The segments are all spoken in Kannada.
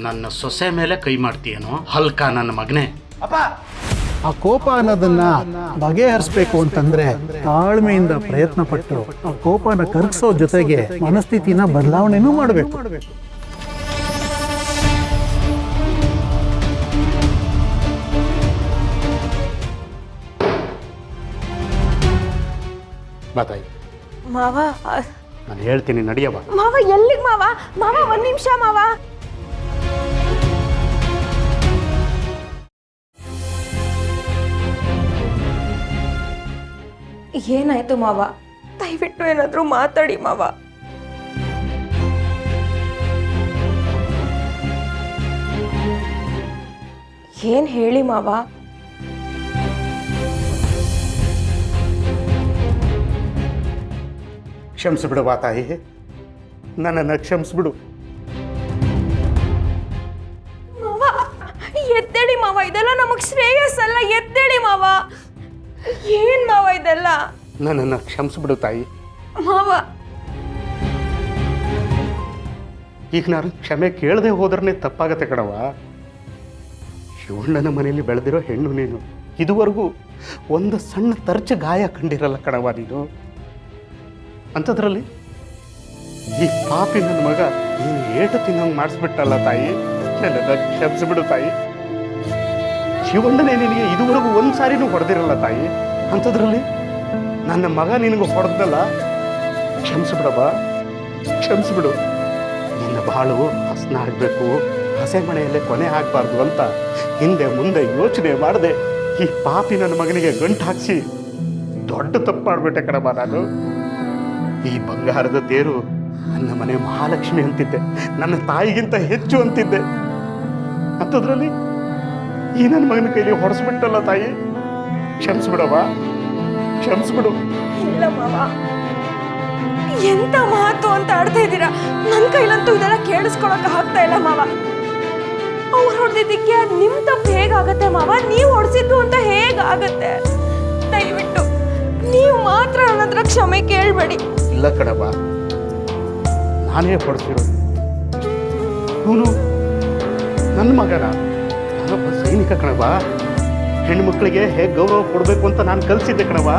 ನನ್ನ ಸೊಸೆ ಮೇಲೆ ಕೈ ಮಾಡ್ತೀಯನೋ ಹಲ್ಕ ನನ್ನ ಮಗನೇ. ಆ ಕೋಪ ಅನ್ನೋದನ್ನ ಬಗೆಹರಿಸ್ಬೇಕು ಅಂತಂದ್ರೆ ತಾಳ್ಮೆಯಿಂದ ಪ್ರಯತ್ನ ಪಟ್ಟು ಆ ಕೋಪನ ಕರಗಿಸೋ ಜೊತೆಗೆ ಮನಸ್ಥಿತಿನ ಬದಲಾವಣೆನೂ ಮಾಡಬೇಕು. ಬಾತಾಯಿ ಮಾವ, ನಾನು ಹೇಳ್ತೀನಿ ನಡಿಯವ. ಮಾವ ಎಲ್ಲಿಗೆ ಮಾವ? ಮಾವ ಒಂದ್ ನಿಮಿಷ ಮಾವ. ಏನಾಯ್ತು ಮಾವ? ದಯವಿಟ್ಟು ಏನಾದ್ರೂ ಮಾತಾಡಿ ಮಾವ. ಏನ್ ಹೇಳಿ ಮಾವ? ಕ್ಷಮಿಸ್ಬಿಡು ಬಾತಾಯಿ, ನನ್ನನ್ನು ಕ್ಷಮಿಸ್ಬಿಡು. ಮಾವ ಎದ್ದೇಳಿ ಮಾವ, ಇದೆಲ್ಲ ನಮಗ್ ಶ್ರೇಯಸ್ಸಲ್ಲ. ಎದ್ದೇಳಿ ಮಾವ. ಏನ್ ಮಾವ ಇದೆಲ್ಲ? ನನ್ನನ್ನು ಕ್ಷಮಿಸ್ಬಿಡು ತಾಯಿ. ಮಾವ ಈಗ ನಾನು ಕ್ಷಮೆ ಕೇಳದೆ ಹೋದ್ರೆ ತಪ್ಪಾಗತ್ತೆ ಕಣವ. ಶಿವಣ್ಣನ ಮನೆಯಲ್ಲಿ ಬೆಳೆದಿರೋ ಹೆಣ್ಣು ನೀನು. ಇದುವರೆಗೂ ಒಂದು ಸಣ್ಣ ತರ್ಚ ಗಾಯ ಕಂಡಿರಲ್ಲ ಕಣವ ನೀನು. ಅಂಥದ್ರಲ್ಲಿ ಈ ಪಾಪಿ ನನ್ನ ಮಗ ನೀನು ಏಟು ತಿನ್ನಂಗೆ ಮಾಡಿಸ್ಬಿಟ್ಟಲ್ಲ ತಾಯಿ. ನನ್ನನ್ನು ಕ್ಷಮಿಸ್ಬಿಡು ತಾಯಿ. ಶಿವಣ್ಣನೇ ನಿನಗೆ ಇದುವರೆಗೂ ಒಂದು ಸಾರಿನೂ ಹೊಡೆದಿರಲ್ಲ ತಾಯಿ. ಅಂಥದ್ರಲ್ಲಿ ನನ್ನ ಮಗ ನಿನಗೆ ಹೊಡೆದಲ್ಲ. ಕ್ಷಮಿಸ್ಬಿಡವ, ಕ್ಷಮಿಸ್ಬಿಡು. ನಿನ್ನ ಬಾಳು ಹಸನ ಆಗಬೇಕು, ಹಸೆ ಮನೆಯಲ್ಲೇ ಕೊನೆ ಆಗಬಾರ್ದು ಅಂತ ಹಿಂದೆ ಮುಂದೆ ಯೋಚನೆ ಮಾಡದೆ ಈ ಪಾಪಿ ನನ್ನ ಮಗನಿಗೆ ಗಂಟು ಹಾಕಿಸಿ ದೊಡ್ಡ ತಪ್ಪು ಮಾಡಿಬಿಟ್ಟೆ ಕಣಮ್ಮ ನಾನು. ಈ ಬಂಗಾರದ ತೇರು ನನ್ನ ಮನೆ ಮಹಾಲಕ್ಷ್ಮಿ ಅಂತಿದ್ದೆ, ನನ್ನ ತಾಯಿಗಿಂತ ಹೆಚ್ಚು ಅಂತಿದ್ದೆ. ಅಂಥದ್ರಲ್ಲಿ ಈ ನನ್ನ ಮಗನ ಕೈಲಿ ಹೊಡೆಸ್ಬಿಟ್ಟಲ್ಲ ತಾಯಿ. ಕ್ಷಮಿಸ್ಬಿಡವ, ಕ್ಷಮಿಸ್ಬಿಡು. ಇಲ್ಲ ಮಾವ, ಎಂತ ಮಾತು ಅಂತ ಆಡ್ತಾ ಇದ್ದೀರಾ? ನನ್ನ ಕೈಲಂತೂ ಇದೆಲ್ಲ ಕೇಳಿಸ್ಕೊಳಕ್ ಆಗ್ತಾ ಇಲ್ಲ ಮಾವ. ಅವ್ರು ಹೊಡೆದಿದ್ದಕ್ಕೆ ನಿಮ್ ತಪ್ಪು ಹೇಗಾಗತ್ತೆ ಮಾವ? ನೀವು ಹೊಡೆಸಿದ್ದು ಅಂತ ಹೇಗಾಗತ್ತೆ? ದಯವಿಟ್ಟು ನೀವು ಮಾತ್ರ ನನ್ನ ಹತ್ರ ಕ್ಷಮೆ ಕೇಳಬೇಡಿ. ಇಲ್ಲ ಕಣವ, ನಾನೇ ಹೊಡೆಸಿರೋದು. ಇವನು ನನ್ನ ಮಗನ, ನಾನೊಬ್ಬ ಸೈನಿಕ ಕಣವ. ಹೆಣ್ಮಕ್ಳಿಗೆ ಹೇಗೆ ಗೌರವ ಕೊಡಬೇಕು ಅಂತ ನಾನು ಕಲಿಸಿದ್ದೆ ಕಣವ.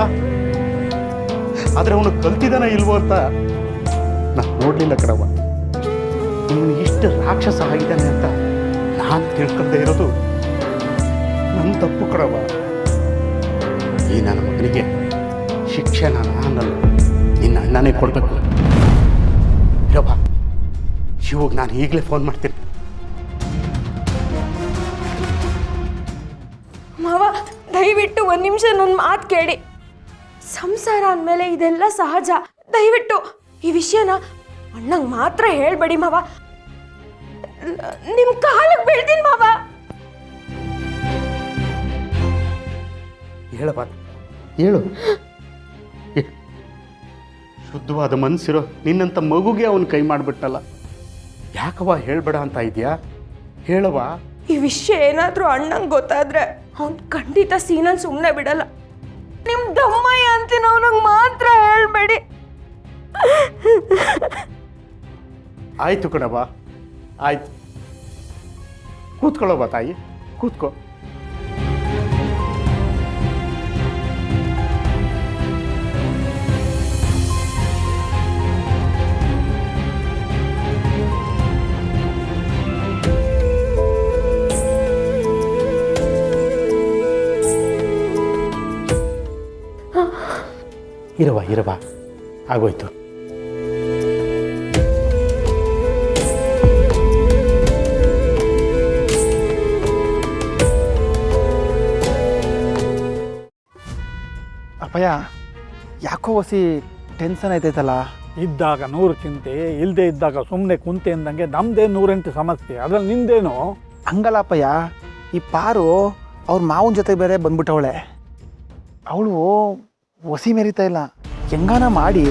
ಆದರೆ ಅವನು ಕಲ್ತಿದ್ದಾನ ಇಲ್ವೋ ಅಂತ ನಾನು ನೋಡಲಿಲ್ಲ ಕಣವ. ಇವನು ಇಷ್ಟು ರಾಕ್ಷಸ ಆಗಿದ್ದಾನೆ ಅಂತ ನಾನು ತಿಳ್ಕೊಳ್ದೇ ಇರೋದು ನನ್ನ ತಪ್ಪು ಕಣವ. ಈ ನನ್ನ ಮಗನಿಗೆ ಶಿಕ್ಷೆ ನಾನು ಅನ್ನಲ್ಲ, ನಿನ್ನ ಅಣ್ಣನೇ ಕೊಡಬೇಕು. ಇರಪ್ಪ, ಶಿವಗೆ ನಾನು ಈಗಲೇ ಫೋನ್ ಮಾಡ್ತೀನಿ. ಮಾವ ದಯವಿಟ್ಟು ಒಂದು ನಿಮಿಷ ನನ್ನ ಮಾತು ಕೇಳಿ. ಸಂಸಾರ ಅಂದಮೇಲೆ ಇದೆಲ್ಲ ಸಹಜ. ದಯವಿಟ್ಟು ಈ ವಿಷಯನ ಅಣ್ಣಂಗೆ ಮಾತ್ರ ಹೇಳ್ಬೇಡಿ ಮಾವ. ನಿಮ್ಮ ಕಾಲಿಗೆ ಬೀಳ್ತೀನಿ ಮಾವ. ಹೇಳಪ್ಪ, ಹೇಳು. ಶುದ್ಧವಾದ ಮನಸ್ಸಿರೋ ನಿನ್ನಂಥ ಮಗುಗೆ ಅವನು ಕೈ ಮಾಡಿಬಿಟ್ಟಲ್ಲ. ಯಾಕವ್ವ ಹೇಳ್ಬೇಡ ಅಂತ ಇದೆಯಾ? ಹೇಳವ್ವ. ಈ ವಿಷಯ ಏನಾದರೂ ಅಣ್ಣಂಗೆ ಗೊತ್ತಾದ್ರೆ ಅವ್ನು ಖಂಡಿತ ಸೀನನ್ ಸುಮ್ಮನೆ ಬಿಡಲ್ಲ. ನಿಮ್ಮ ದಮ್ಮಯ್ಯ ಅಂತೀನಿ, ಅವನಿಗೆ ಮಾತ್ರ ಹೇಳ್ಬೇಡಿ. ಆಯ್ತು ಕಣವ್ವ, ಆಯ್ತು. ಕೂತ್ಕೊಳ್ಳೋವ ತಾಯಿ, ಕೂತ್ಕೋ. ಇರವ ಇರವ, ಆಗೋಯ್ತು. ಅಪ್ಪಯ್ಯ, ಯಾಕೋ ಹೊಸಿ ಟೆನ್ಷನ್ ಆಯ್ತೈತಲ್ಲ. ಇದ್ದಾಗ 100 ಚಿಂತೆ, ಇಲ್ಲದೆ ಇದ್ದಾಗ ಸುಮ್ಮನೆ ಕುಂತೆ ಅಂದಂಗೆ ನಮ್ಮದೇ 108 ಸಮಸ್ಯೆ. ಅದ್ರಲ್ಲಿ ನಿಂದೇನು? ಹಂಗಲ್ಲ ಅಪ್ಪಯ್ಯ, ಈ ಪಾರು ಅವ್ರ ಮಾವನ ಜೊತೆ ಬೇರೆ ಬಂದ್ಬಿಟ್ಟವಳೆ. ಅವಳು ಹೊಸಿ ಮೆರಿತಾ ಇಲ್ಲ. ಹೆಂಗಾನ ಮಾಡಿ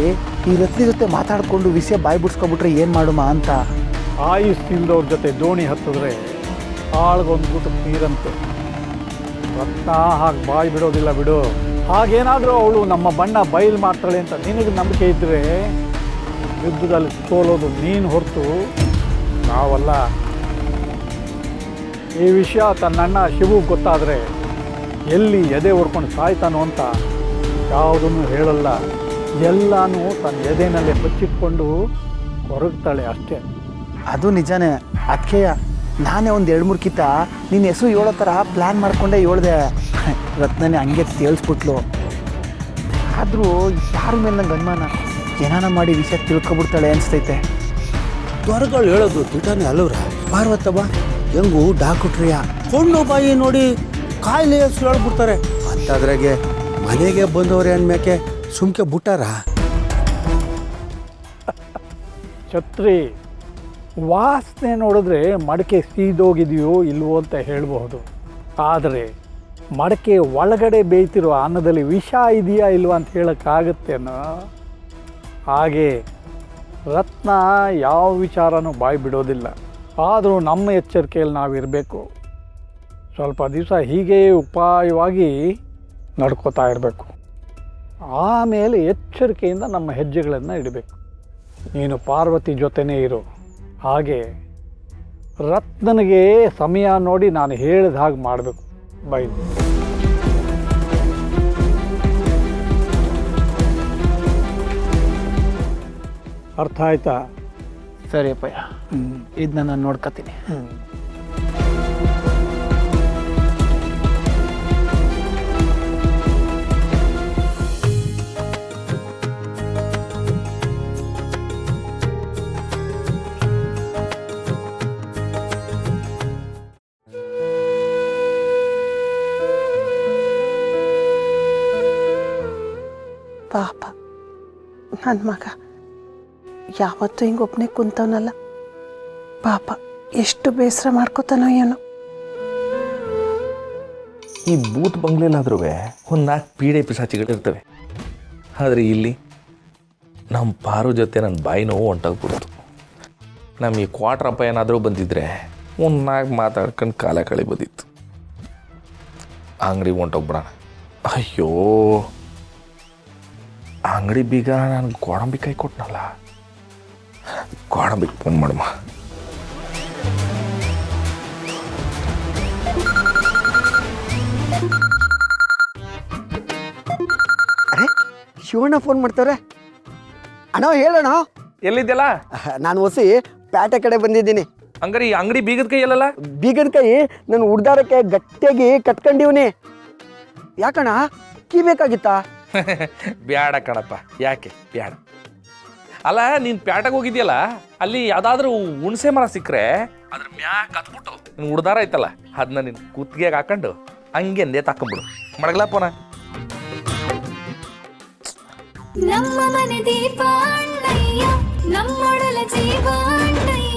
ಈ ರತ್ನಿ ಜೊತೆ ಮಾತಾಡಿಕೊಂಡು ವಿಷಯ ಬಾಯಿ ಬಿಡ್ಸ್ಕೊಬಿಟ್ರೆ ಏನು ಮಾಡುಮ ಅಂತ. ಆಯುಸ್ಸಿಲ್ದವ್ರ ಜೊತೆ ದೋಣಿ ಹತ್ತಿದ್ರೆ ಆಳ್ಗೊಂದ್ಬಿಟ್ಟು ನೀರಂತೆ. ರತ್ನ ಹಾಗೆ ಬಾಯಿ ಬಿಡೋದಿಲ್ಲ ಬಿಡು. ಹಾಗೇನಾದರೂ ಅವಳು ನಮ್ಮ ಬಣ್ಣ ಬಯಲು ಮಾಡ್ತಾಳೆ ಅಂತ ನಿನಗೆ ನಂಬಿಕೆ ಇದ್ದರೆ ಯುದ್ಧದಲ್ಲಿ ಸೋಲೋದು ನೀನು ಹೊರತು ನಾವಲ್ಲ. ಈ ವಿಷಯ ತನ್ನಣ್ಣ ಶಿವು ಗೊತ್ತಾದರೆ ಎಲ್ಲಿ ಎದೆ ಹೊರ್ಕೊಂಡು ಸಾಯ್ತಾನೋ ಅಂತ ಯಾವುದನ್ನು ಹೇಳಲ್ಲ. ಎಲ್ಲನೂ ತನ್ನ ಎದೆನಲ್ಲೇ ಬಚ್ಚಿಟ್ಕೊಂಡು ಹೊರಗ್ತಾಳೆ ಅಷ್ಟೇ. ಅದು ನಿಜಾನೇ. ಅದಕ್ಕೆಯ ನಾನೇ ಒಂದು 2-3 ಕಿತ್ತ ನಿನ್ನ ಹೆಸರು ಹೇಳೋ ಥರ ಪ್ಲ್ಯಾನ್ ಮಾಡಿಕೊಂಡೇ ಹೇಳ್ದೆ. ರತ್ನನೇ ಹಂಗೆ ತೇಲ್ಸ್ಬಿಟ್ಲು. ಆದರೂ ಯಾರ ಮೇಲೆ ನಂಗೆ ಅನುಮಾನ, ಏನಾನ ಮಾಡಿ ವಿಷಯ ತಿಳ್ಕೊಬಿಡ್ತಾಳೆ ಅನಿಸ್ತೈತೆ. ದೊರಗಳು ಹೇಳೋದು ತಿಟಾನೆ ಅಲ್ಲವ್ರ. ಪಾರ್ವತವ್ವ ಹೆಂಗು ಡಾಕ್ಟ್ರಿಯ ಕೊಂಡು ಬಾಯಿ ನೋಡಿ ಕಾಯಿಲೆ ಹೆಸರು ಹೇಳ್ಬಿಡ್ತಾರೆ. ಅಂತಾದ್ರಾಗೆ ಮನೆಗೆ ಬಂದವ್ರೆ ಅಂದ್ಮ್ಯಾಕೆ ಸುಮ್ಕೆ ಬಿಟ್ಟಾರ. ಛತ್ರಿ, ವಾಸನೆ ನೋಡಿದ್ರೆ ಮಡಕೆ ಸೀದೋಗಿದೆಯೋ ಇಲ್ವೋ ಅಂತ ಹೇಳಬಹುದು. ಆದರೆ ಮಡಕೆ ಒಳಗಡೆ ಬೇಯ್ತಿರೋ ಅನ್ನದಲ್ಲಿ ವಿಷ ಇದೆಯಾ ಇಲ್ವಾ ಅಂತ ಹೇಳೋಕ್ಕಾಗತ್ತೇನೋ. ಹಾಗೆ ರತ್ನ ಯಾವ ವಿಚಾರನೂ ಬಾಯಿ ಬಿಡೋದಿಲ್ಲ. ಆದರೂ ನಮ್ಮ ಎಚ್ಚರಿಕೆಯಲ್ಲಿ ನಾವಿರಬೇಕು. ಸ್ವಲ್ಪ ದಿವಸ ಹೀಗೆ ಉಪಾಯವಾಗಿ ನಡ್ಕೋತಾ ಇರಬೇಕು. ಆಮೇಲೆ ಎಚ್ಚರಿಕೆಯಿಂದ ನಮ್ಮ ಹೆಜ್ಜೆಗಳನ್ನು ಇಡಬೇಕು. ನೀನು ಪಾರ್ವತಿ ಜೊತೆನೇ ಇರು. ಹಾಗೆ ರತ್ನನಿಗೆ ಸಮಯ ನೋಡಿ ನಾನು ಹೇಳಿದ ಹಾಗೆ ಮಾಡಬೇಕು. ಬೈ. ಅರ್ಥ ಆಯ್ತಾ? ಸರಿ ಅಪ್ಪಯ್ಯ, ಇದನ್ನ ನಾನು ನೋಡ್ಕೊತೀನಿ. ಪಾಪ ನನ್ನ ಮಗ ಯಾವತ್ತೂ ಹಿಂಗೊಬ್ಬನೇ ಕುಂತವನಲ್ಲ. ಪಾಪ ಎಷ್ಟು ಬೇಸರ ಮಾಡ್ಕೋತಾನೋ ಏನೋ. ಈ ಬೂತ್ ಬಂಗ್ಲೆಲಾದ್ರೂ ಒಂದು 4 ಪೀಡೆ ಪಿಸಾಚಿಗಳಿರ್ತವೆ. ಆದರೆ ಇಲ್ಲಿ ನಮ್ಮ ಪಾರು ಜೊತೆ ನನ್ನ ಬಾಯಿ ನೋವು ಹೊಂಟೋಗ್ಬಿಡ್ತು. ನಮ್ಮ ಈ ಕ್ವಾಟ್ರಪ್ಪ ಏನಾದರೂ ಬಂದಿದ್ರೆ ಒಂದು 4 ಮಾತಾಡ್ಕೊಂಡು ಕಾಲ ಕಳಿಬೋದಿತ್ತು. ಅಂಗಡಿ ಹೊಂಟೋಗ್ಬಿಡೋಣ. ಅಯ್ಯೋ, ಅಂಗಡಿ ಬೀಗ ನಾನು ಗೋಡಂಬಿ ಕೈ ಕೊಟ್ಟನಲ್ಲ. ಗೋಡಂಬಿಗೆ ಫೋನ್ ಮಾಡಮ್ಮ. ಅರೆ, ಶಿವಣ್ಣ ಫೋನ್ ಮಾಡ್ತಾರೆ. ಅಣ್ಣ ಹೇಳೋಣ. ಎಲ್ಲಿದ್ದೆಲ್ಲ? ನಾನು ಹೊಸಿ ಪೇಟೆ ಕಡೆ ಬಂದಿದ್ದೀನಿ. ಹಂಗಾರೆ ಈ ಅಂಗಡಿ ಬೀಗದ ಕೈ ಎಲ್ಲಲ್ಲ? ಬೀಗದ ಕೈ ನಾನು ಉಡ್ದಾರಕ್ಕೆ ಗಟ್ಟಿಯಾಗಿ ಕಟ್ಕೊಂಡಿವ್ನಿ. ಯಾಕಣ್ಣ, ಕೀ ಬೇಕಾಗಿತ್ತಾ? ಬ್ಯಾಡ ಕಣಪ್ಪ. ಯಾಕೆ ಬ್ಯಾಡ? ಅಲ್ಲ, ನೀನು ಪ್ಯಾಟೆಗೆ ಹೋಗಿದ್ಯಲ್ಲ, ಅಲ್ಲಿ ಯಾವುದಾದ್ರೂ ಹುಣಸೆ ಮರ ಸಿಕ್ಕರೆ ಅದ್ರ ಮ್ಯಾಕ್ ಹತ್ಬಿಟ್ಟು ನೀನು ಉಡ್ದಾರ ಐತಲ್ಲ ಅದನ್ನ ನೀನು ಕುತ್ತಿಗೆಗೆ ಹಾಕೊಂಡು ಹಂಗೆ ನೇತು ಹಾಕೊಂಡ್ಬಿಡು. ಮಡಗಲ ಪೋನ. ನಮ್ಮ ಮನೆ ದೀಪ ಅಣ್ಣಯ್ಯ, ನಮ್ಮೊಡಲ ಜೀವ ಅಣ್ಣಯ್ಯ.